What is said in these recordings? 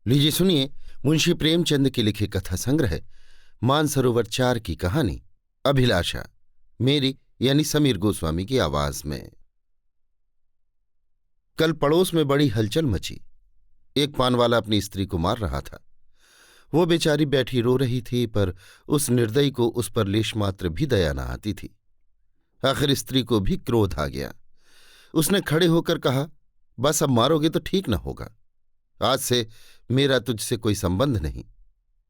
लीजिए सुनिए मुंशी प्रेमचंद की लिखी कथा संग्रह मानसरोवर 4 की कहानी अभिलाषा, मेरी यानी समीर गोस्वामी की आवाज में। कल पड़ोस में बड़ी हलचल मची। एक पानवाला अपनी स्त्री को मार रहा था। वो बेचारी बैठी रो रही थी, पर उस निर्दयी को उस पर लेश मात्र भी दया न आती थी। आखिर स्त्री को भी क्रोध आ गया। उसने खड़े होकर कहा, बस अब मारोगे तो ठीक न होगा। आज से मेरा तुझसे कोई संबंध नहीं।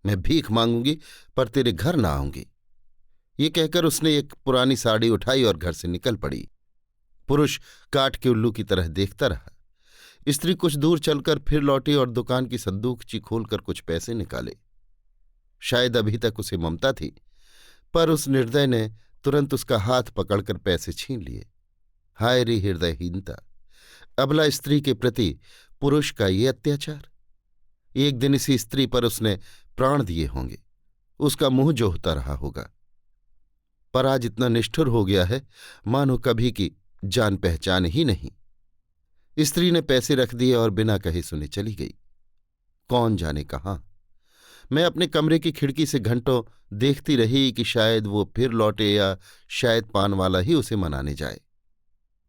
मैं भीख मांगूंगी पर तेरे घर ना आऊंगी। ये कहकर उसने एक पुरानी साड़ी उठाई और घर से निकल पड़ी। पुरुष काठ के उल्लू की तरह देखता रहा। स्त्री कुछ दूर चलकर फिर लौटी और दुकान की संदूकची खोलकर कुछ पैसे निकाले। शायद अभी तक उसे ममता थी, पर उस निर्दय ने तुरंत उसका हाथ पकड़कर पैसे छीन लिए। हाय रे हृदयहीनता! अबला स्त्री के प्रति पुरुष का ये अत्याचार! एक दिन इसी स्त्री पर उसने प्राण दिए होंगे, उसका मुंह जोहता रहा होगा। पर आज इतना निष्ठुर हो गया है मानो कभी की जान पहचान ही नहीं। स्त्री ने पैसे रख दिए और बिना कहे सुने चली गई। कौन जाने कहाँ। मैं अपने कमरे की खिड़की से घंटों देखती रही कि शायद वो फिर लौटे या शायद पान वाला ही उसे मनाने जाए,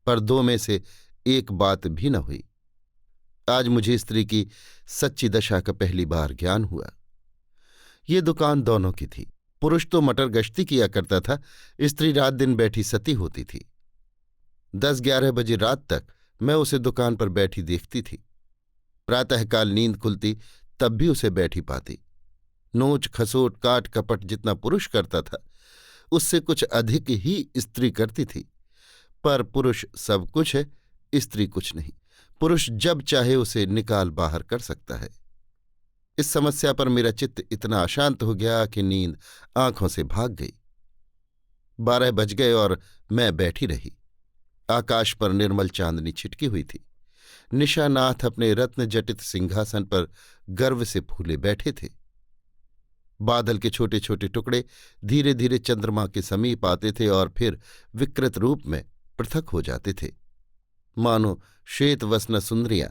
पर दो में से एक बात भी न हुई। आज मुझे स्त्री की सच्ची दशा का पहली बार ज्ञान हुआ। ये दुकान दोनों की थी। पुरुष तो मटर गश्ती किया करता था, स्त्री रात दिन बैठी सती होती थी। 10-11 बजे रात तक मैं उसे दुकान पर बैठी देखती थी। प्रातःकाल नींद खुलती तब भी उसे बैठी पाती। नोच खसोट काट कपट जितना पुरुष करता था, उससे कुछ अधिक ही स्त्री करती थी। पर पुरुष सब कुछ है, स्त्री कुछ नहीं। पुरुष जब चाहे उसे निकाल बाहर कर सकता है। इस समस्या पर मेरा चित्त इतना अशांत हो गया कि नींद आंखों से भाग गई। 12 बज गए और मैं बैठी रही। आकाश पर निर्मल चांदनी छिटकी हुई थी। निशानाथ अपने रत्न जटित सिंहासन पर गर्व से फूले बैठे थे। बादल के छोटे छोटे टुकड़े धीरे धीरे चंद्रमा के समीप आते थे और फिर विकृत रूप में पृथक हो जाते थे, मानो श्वेत वस्न सुंदरियां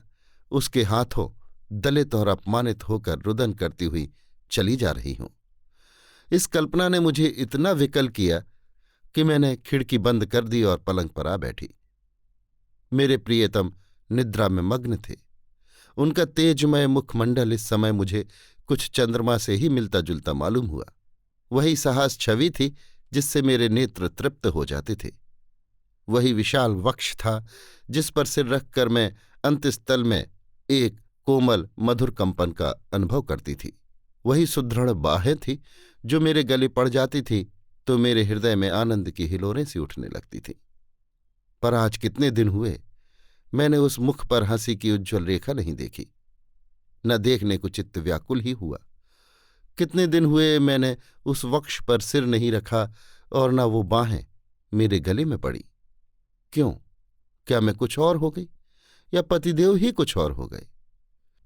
उसके हाथों दलित और अपमानित होकर रुदन करती हुई चली जा रही हूं। इस कल्पना ने मुझे इतना विकल किया कि मैंने खिड़की बंद कर दी और पलंग पर आ बैठी। मेरे प्रियतम निद्रा में मग्न थे। उनका तेजमय मुखमंडल इस समय मुझे कुछ चंद्रमा से ही मिलता जुलता मालूम हुआ। वही साहस छवि थी जिससे मेरे नेत्र तृप्त हो जाते थे। वही विशाल वक्ष था जिस पर सिर रखकर मैं अंतस्थल में एक कोमल मधुर कंपन का अनुभव करती थी। वही सुदृढ़ बाहें थी जो मेरे गले पड़ जाती थी तो मेरे हृदय में आनंद की हिलोरें सी उठने लगती थी। पर आज कितने दिन हुए मैंने उस मुख पर हंसी की उज्ज्वल रेखा नहीं देखी। न देखने को चित्त व्याकुल ही हुआ। कितने दिन हुए मैंने उस वक्ष पर सिर नहीं रखा और न वो बाहें मेरे गले में पड़ी। क्यों? क्या मैं कुछ और हो गई या पतिदेव ही कुछ और हो गए?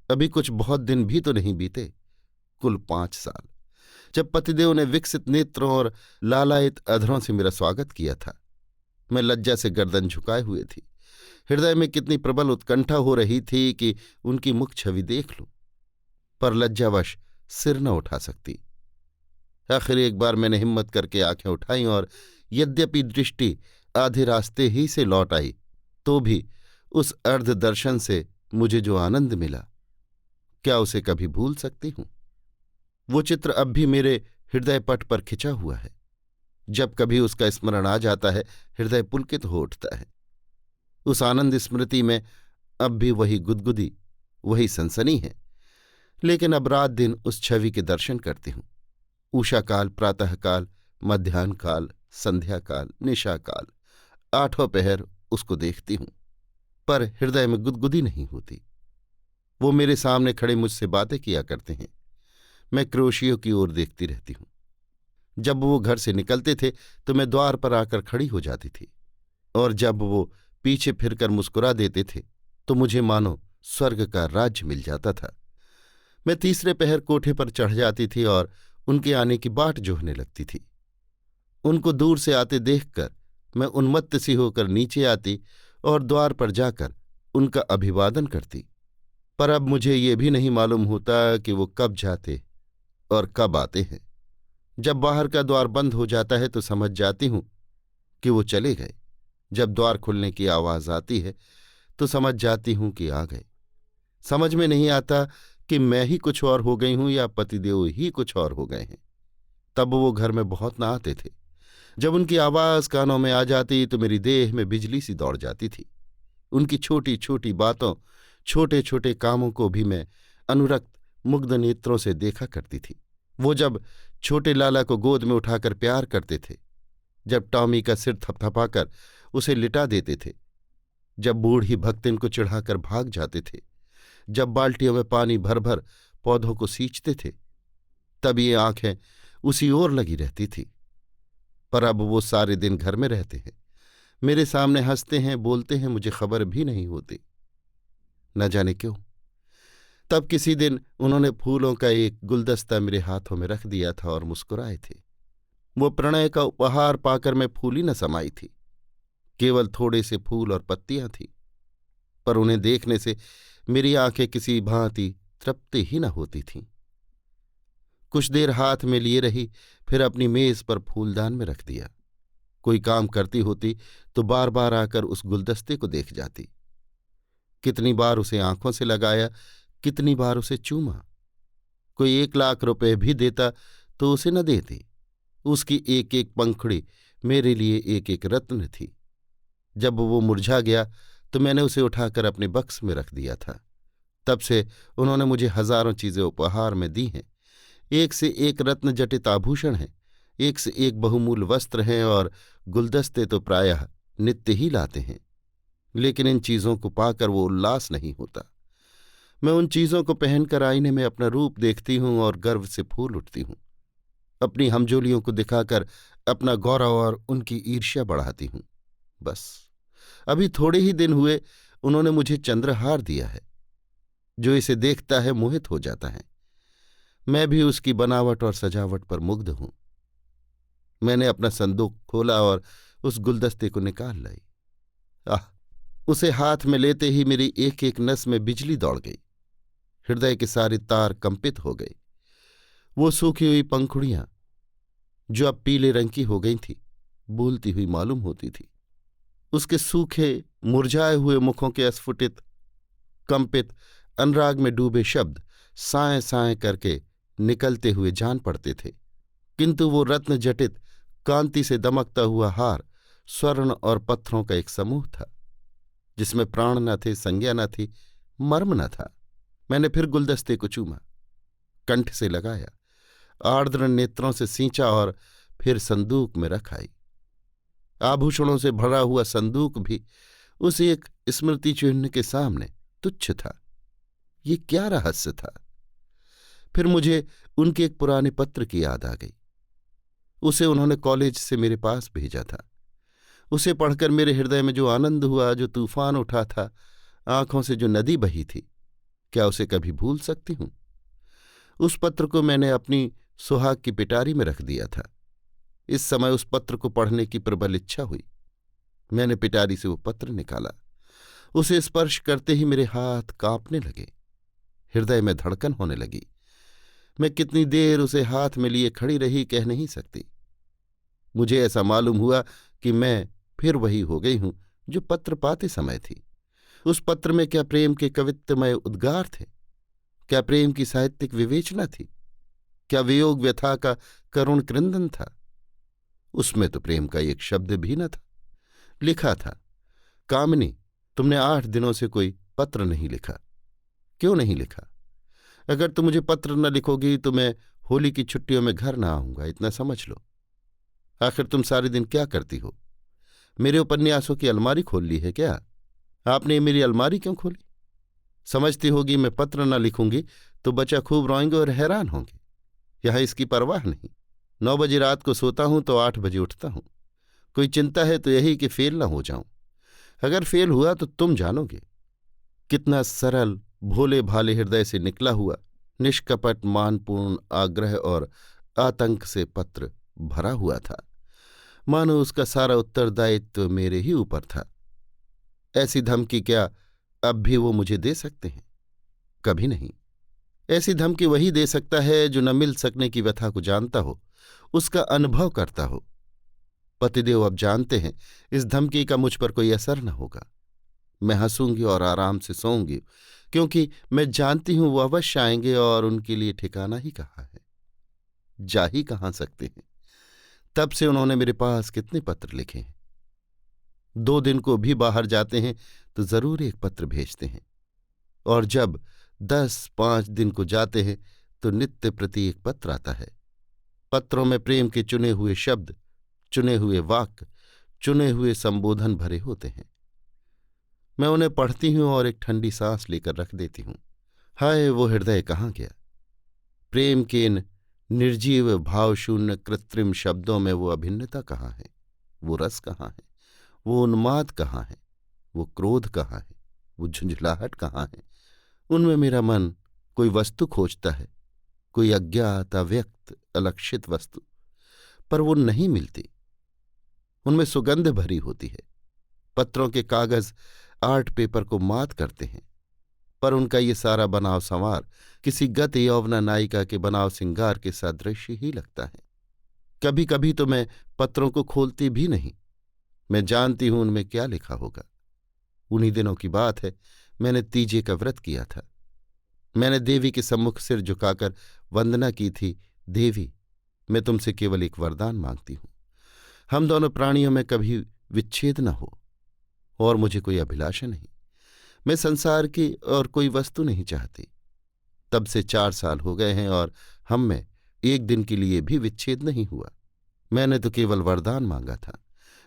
अभी कुछ बहुत दिन भी तो नहीं बीते, कुल 5 साल, जब पतिदेव ने विकसित नेत्रों और लालायित अधरों से मेरा स्वागत किया था। मैं लज्जा से गर्दन झुकाए हुए थी। हृदय में कितनी प्रबल उत्कंठा हो रही थी कि उनकी मुख छवि देख लूं, पर लज्जावश सिर न उठा सकती। आखिर एक बार मैंने हिम्मत करके आंखें उठाईं और यद्यपि दृष्टि आधे रास्ते ही से लौट आई, तो भी उस अर्ध दर्शन से मुझे जो आनंद मिला, क्या उसे कभी भूल सकती हूं? वो चित्र अब भी मेरे हृदय पट पर खिंचा हुआ है। जब कभी उसका स्मरण आ जाता है, हृदय पुलकित हो उठता है। उस आनंद स्मृति में अब भी वही गुदगुदी, वही सनसनी है, लेकिन अब रात दिन उस छवि के दर्शन करती हूं। उषाकाल, प्रातःकाल, मध्याह्न काल, संध्या काल, निशा काल, 8 पहर उसको देखती हूं, पर हृदय में गुदगुदी नहीं होती। वो मेरे सामने खड़े मुझसे बातें किया करते हैं। मैं क्रोशियों की ओर देखती रहती हूं। जब वो घर से निकलते थे तो मैं द्वार पर आकर खड़ी हो जाती थी, और जब वो पीछे फिरकर मुस्कुरा देते थे तो मुझे मानो स्वर्ग का राज्य मिल जाता था। मैं तीसरे पहर कोठे पर चढ़ जाती थी और उनके आने की बाट जोहने लगती थी। उनको दूर से आते देखकर मैं उन्मत्त सी होकर नीचे आती और द्वार पर जाकर उनका अभिवादन करती। पर अब मुझे ये भी नहीं मालूम होता कि वो कब जाते और कब आते हैं। जब बाहर का द्वार बंद हो जाता है तो समझ जाती हूं कि वो चले गए। जब द्वार खुलने की आवाज आती है तो समझ जाती हूं कि आ गए। समझ में नहीं आता कि मैं ही कुछ और हो गई हूं या पतिदेव ही कुछ और हो गए हैं। तब वो घर में बहुत ना आते थे। जब उनकी आवाज कानों में आ जाती तो मेरी देह में बिजली सी दौड़ जाती थी। उनकी छोटी छोटी बातों, छोटे छोटे कामों को भी मैं अनुरक्त मुग्ध नेत्रों से देखा करती थी। वो जब छोटे लाला को गोद में उठाकर प्यार करते थे, जब टॉमी का सिर थपथपाकर उसे लिटा देते थे, जब बूढ़ी भक्तिन को चिढ़ाकर भाग जाते थे, जब बाल्टियों में पानी भर भर पौधों को सींचते थे, तब ये आंखें उसी ओर लगी रहती थी। पर अब वो सारे दिन घर में रहते हैं, मेरे सामने हंसते हैं, बोलते हैं, मुझे खबर भी नहीं होती। न जाने क्यों। तब किसी दिन उन्होंने फूलों का एक गुलदस्ता मेरे हाथों में रख दिया था और मुस्कुराए थे। वो प्रणय का उपहार पाकर मैं फूली न समाई थी। केवल थोड़े से फूल और पत्तियां थीं, पर उन्हें देखने से मेरी आंखें किसी भांति तृप्ति ही न होती थीं। कुछ देर हाथ में लिए रही, फिर अपनी मेज पर फूलदान में रख दिया। कोई काम करती होती तो बार बार आकर उस गुलदस्ते को देख जाती। कितनी बार उसे आंखों से लगाया, कितनी बार उसे चूमा। कोई 1,00,000 रुपए भी देता तो उसे न देती। उसकी एक एक पंखुड़ी मेरे लिए एक एक रत्न थी। जब वो मुरझा गया तो मैंने उसे उठाकर अपने बक्स में रख दिया था। तब से उन्होंने मुझे हजारों चीजें उपहार में दी हैं। एक से एक रत्न जटित आभूषण हैं, एक से एक बहुमूल्य वस्त्र हैं, और गुलदस्ते तो प्रायः नित्य ही लाते हैं। लेकिन इन चीजों को पाकर वो उल्लास नहीं होता। मैं उन चीजों को पहनकर आईने में अपना रूप देखती हूं और गर्व से फूल उठती हूं। अपनी हमजोलियों को दिखाकर अपना गौरव और उनकी ईर्ष्या बढ़ाती हूं। बस अभी थोड़े ही दिन हुए उन्होंने मुझे चंद्रहार दिया है। जो इसे देखता है मोहित हो जाता है। मैं भी उसकी बनावट और सजावट पर मुग्ध हूं। मैंने अपना संदूक खोला और उस गुलदस्ते को निकाल लाई। आह! उसे हाथ में लेते ही मेरी एक एक नस में बिजली दौड़ गई। हृदय के सारे तार कंपित हो गए। वो सूखी हुई पंखुड़ियां, जो अब पीले रंग की हो गई थी, बोलती हुई मालूम होती थी। उसके सूखे मुरझाए हुए मुखों के अस्फुटित, कंपित, अनुराग में डूबे शब्द साएं साएं करके निकलते हुए जान पड़ते थे। किंतु वो रत्न जटित, कांति से दमकता हुआ हार स्वर्ण और पत्थरों का एक समूह था, जिसमें प्राण न थे, संज्ञा न थी, मर्म न था। मैंने फिर गुलदस्ते को चूमा, कंठ से लगाया, आर्द्र नेत्रों से सींचा और फिर संदूक में रख आई। आभूषणों से भरा हुआ संदूक भी उस एक स्मृति चिन्ह के सामने तुच्छ था। ये क्या रहस्य था? फिर मुझे उनके एक पुराने पत्र की याद आ गई। उसे उन्होंने कॉलेज से मेरे पास भेजा था। उसे पढ़कर मेरे हृदय में जो आनंद हुआ, जो तूफान उठा था, आंखों से जो नदी बही थी, क्या उसे कभी भूल सकती हूं? उस पत्र को मैंने अपनी सुहाग की पिटारी में रख दिया था। इस समय उस पत्र को पढ़ने की प्रबल इच्छा हुई। मैंने पिटारी से वो पत्र निकाला। उसे स्पर्श करते ही मेरे हाथ कांपने लगे, हृदय में धड़कन होने लगी। मैं कितनी देर उसे हाथ में लिए खड़ी रही, कह नहीं सकती। मुझे ऐसा मालूम हुआ कि मैं फिर वही हो गई हूं जो पत्र पाते समय थी। उस पत्र में क्या प्रेम के कवित्वमय उद्गार थे? क्या प्रेम की साहित्यिक विवेचना थी? क्या वियोग व्यथा का करुण क्रंदन था? उसमें तो प्रेम का एक शब्द भी न था। लिखा था, कामिनी, तुमने 8 दिनों से कोई पत्र नहीं लिखा। क्यों नहीं लिखा? अगर तुम मुझे पत्र न लिखोगी तो मैं होली की छुट्टियों में घर न आऊंगा, इतना समझ लो। आखिर तुम सारे दिन क्या करती हो? मेरे उपन्यासों की अलमारी खोल ली है क्या? आपने मेरी अलमारी क्यों खोली? समझती होगी मैं पत्र न लिखूंगी तो बच्चा खूब रोएंगे और हैरान होंगे। यहां इसकी परवाह नहीं। 9 बजे रात को सोता हूं तो 8 बजे उठता हूं। कोई चिंता है तो यही कि फेल न हो जाऊं। अगर फेल हुआ तो तुम जानोगे। कितना सरल, भोले भाले हृदय से निकला हुआ, निष्कपट, मानपूर्ण आग्रह और आतंक से पत्र भरा हुआ था, मानो उसका सारा उत्तरदायित्व मेरे ही ऊपर था। ऐसी धमकी क्या अब भी वो मुझे दे सकते हैं? कभी नहीं। ऐसी धमकी वही दे सकता है जो न मिल सकने की व्यथा को जानता हो, उसका अनुभव करता हो। पतिदेव अब जानते हैं इस धमकी का मुझ पर कोई असर न होगा। मैं हंसूंगी और आराम से सोऊंगी, क्योंकि मैं जानती हूं वो अवश्य आएंगे और उनके लिए ठिकाना ही कहाँ है, जा ही कहाँ सकते हैं। तब से उन्होंने मेरे पास कितने पत्र लिखे हैं। 2 दिन को भी बाहर जाते हैं तो जरूर एक पत्र भेजते हैं, और जब 10-5 दिन को जाते हैं तो नित्य प्रति एक पत्र आता है। पत्रों में प्रेम के चुने हुए शब्द, चुने हुए वाक्य, चुने हुए संबोधन भरे होते हैं। मैं उन्हें पढ़ती हूं और एक ठंडी सांस लेकर रख देती हूं। हाय, वो हृदय कहाँ गया? प्रेम के इन निर्जीव भावशून्य कृत्रिम शब्दों में वो अभिन्नता कहाँ है? वो रस कहाँ है? वो उन्माद कहाँ है? वो क्रोध कहाँ है? वो झुंझलाहट कहाँ है? उनमें मेरा मन कोई वस्तु खोजता है, कोई अज्ञात अव्यक्त अलक्षित वस्तु, पर वो नहीं मिलती। उनमें सुगंध भरी होती है। पत्रों के कागज आर्ट पेपर को मात करते हैं, पर उनका ये सारा बनाव संवार किसी गत यौवना नायिका के बनाव सिंगार के सदृश ही लगता है। कभी कभी तो मैं पत्रों को खोलती भी नहीं। मैं जानती हूं उनमें क्या लिखा होगा। उन्हीं दिनों की बात है, मैंने तीजे का व्रत किया था। मैंने देवी के सम्मुख सिर झुकाकर वंदना की थी, देवी, मैं तुमसे केवल एक वरदान मांगती हूं। हम दोनों प्राणियों में कभी विच्छेद न हो, और मुझे कोई अभिलाषा नहीं। मैं संसार की और कोई वस्तु नहीं चाहती। तब से 4 साल हो गए हैं और हम में एक दिन के लिए भी विच्छेद नहीं हुआ। मैंने तो केवल वरदान मांगा था।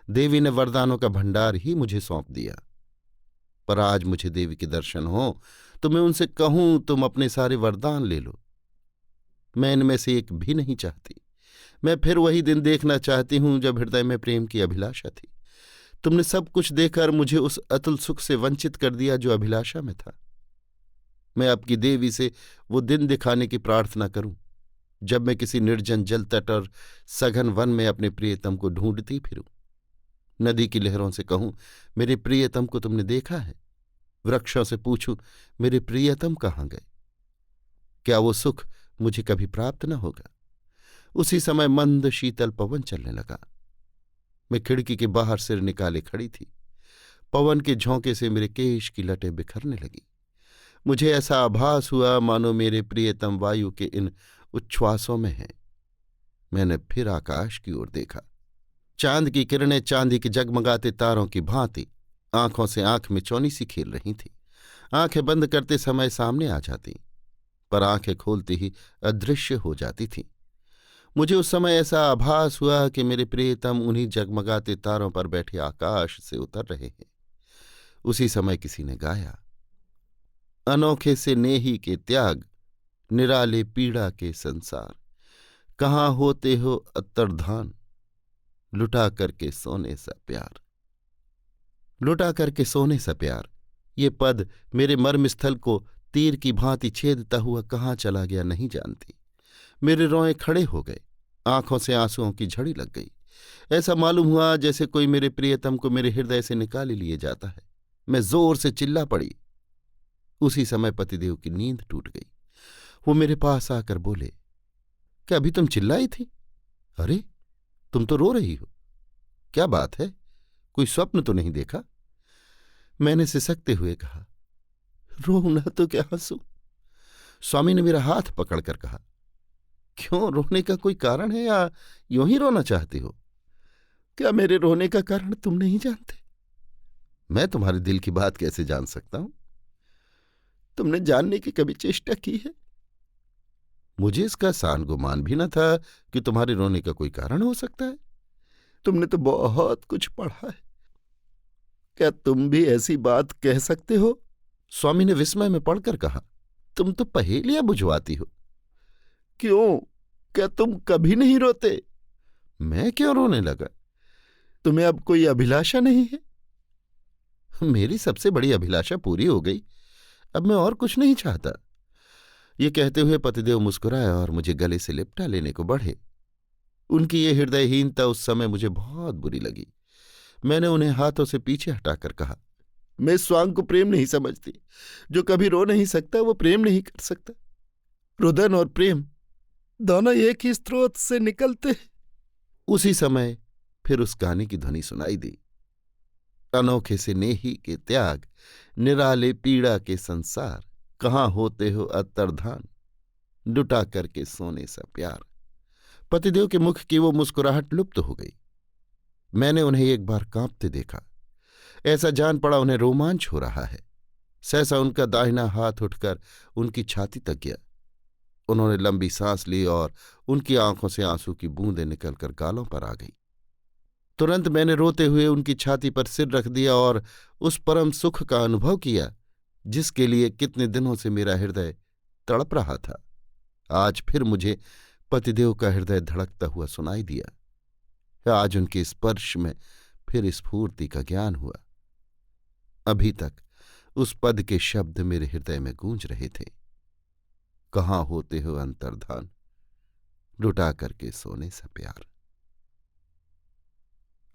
देवी ने वरदानों का भंडार ही मुझे सौंप दिया। पर आज मुझे देवी के दर्शन हो तो मैं उनसे कहूं, तुम अपने सारे वरदान ले लो। मैं इनमें से एक भी नहीं चाहती। मैं फिर वही दिन देखना चाहती हूं जब हृदय में प्रेम की अभिलाषा थी। तुमने सब कुछ देकर मुझे उस अतुल सुख से वंचित कर दिया जो अभिलाषा में था। मैं आपकी देवी से वो दिन दिखाने की प्रार्थना करूं जब मैं किसी निर्जन जल तट और सघन वन में अपने प्रियतम को ढूंढती फिरूं। नदी की लहरों से कहूं, मेरे प्रियतम को तुमने देखा है? वृक्षों से पूछूं, मेरे प्रियतम कहाँ गए? क्या वो सुख मुझे कभी प्राप्त न होगा? उसी समय मंद शीतल पवन चलने लगा। मैं खिड़की के बाहर सिर निकाले खड़ी थी। पवन के झोंके से मेरे केश की लटें बिखरने लगी। मुझे ऐसा आभास हुआ मानो मेरे प्रियतम वायु के इन उच्छ्वासों में हैं। मैंने फिर आकाश की ओर देखा। चांद की किरणें चांदी के जगमगाते तारों की भांति आंखों से आंख में चौनी सी खेल रही थीं। आंखें बंद करते समय सामने आ जाती, पर आंखें खोलते ही अदृश्य हो जाती थीं। मुझे उस समय ऐसा आभास हुआ कि मेरे प्रियतम उन्हीं जगमगाते तारों पर बैठे आकाश से उतर रहे हैं। उसी समय किसी ने गाया, अनोखे से नेही के त्याग, निराले पीड़ा के संसार, कहाँ होते हो अत्तरधान, लुटा करके सोने सा प्यार। लुटा करके सोने सा प्यार, ये पद मेरे मर्मस्थल को तीर की भांति छेदता हुआ कहाँ चला गया नहीं जानती। मेरे रोए खड़े हो गए, आंखों से आंसुओं की झड़ी लग गई। ऐसा मालूम हुआ जैसे कोई मेरे प्रियतम को मेरे हृदय से निकाल लिए जाता है। मैं जोर से चिल्ला पड़ी। उसी समय पतिदेव की नींद टूट गई। वो मेरे पास आकर बोले, क्या अभी तुम चिल्लाई थी? अरे, तुम तो रो रही हो, क्या बात है? कोई स्वप्न तो नहीं देखा? मैंने सिसकते हुए कहा, रोना तो क्या हंसू। स्वामी ने मेरा हाथ पकड़कर कहा, क्यों, रोने का कोई कारण है या यूं ही रोना चाहती हो? क्या मेरे रोने का कारण तुम नहीं जानते? मैं तुम्हारे दिल की बात कैसे जान सकता हूं? तुमने जानने की कभी चेष्टा की है? मुझे इसका सान गुमान भी न था कि तुम्हारे रोने का कोई कारण हो सकता है। तुमने तो बहुत कुछ पढ़ा है, क्या तुम भी ऐसी बात कह सकते हो? स्वामी ने विस्मय में पढ़कर कहा, तुम तो पहेलियां बुझवाती हो। क्यों, क्या तुम कभी नहीं रोते? मैं क्यों रोने लगा? तुम्हें अब कोई अभिलाषा नहीं है? मेरी सबसे बड़ी अभिलाषा पूरी हो गई, अब मैं और कुछ नहीं चाहता। ये कहते हुए पतिदेव मुस्कुराए और मुझे गले से लिपटा लेने को बढ़े। उनकी ये हृदयहीनता उस समय मुझे बहुत बुरी लगी। मैंने उन्हें हाथों से पीछे हटाकर कहा, मैं इस स्वांग को प्रेम नहीं समझती। जो कभी रो नहीं सकता वो प्रेम नहीं कर सकता। रुदन और प्रेम दोनों एक ही स्रोत से निकलते हैं। उसी समय फिर उस गाने की ध्वनि सुनाई दी। अनोखे से नेही के त्याग, निराले पीड़ा के संसार, कहाँ होते हो अत्तरधान, लुटा करके सोने सा प्यार। पतिदेव के मुख की वो मुस्कुराहट लुप्त हो गई। मैंने उन्हें एक बार कांपते देखा। ऐसा जान पड़ा उन्हें रोमांच हो रहा है। सहसा उनका दाहिना हाथ उठकर उनकी छाती तक गया। उन्होंने लंबी सांस ली और उनकी आंखों से आंसू की बूंदें निकलकर गालों पर आ गई। तुरंत मैंने रोते हुए उनकी छाती पर सिर रख दिया और उस परम सुख का अनुभव किया जिसके लिए कितने दिनों से मेरा हृदय तड़प रहा था। आज फिर मुझे पतिदेव का हृदय धड़कता हुआ सुनाई दिया। आज उनके स्पर्श में फिर स्फूर्ति का ज्ञान हुआ। अभी तक उस पद के शब्द मेरे हृदय में गूंज रहे थे। कहाँ होते हो अंतर्धान, लुटा करके सोने सा प्यार।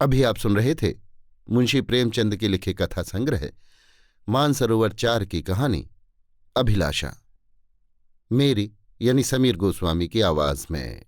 अभी आप सुन रहे थे मुंशी प्रेमचंद के लिखे कथा संग्रह मानसरोवर 4 की कहानी अभिलाषा, मेरी यानी समीर गोस्वामी की आवाज में।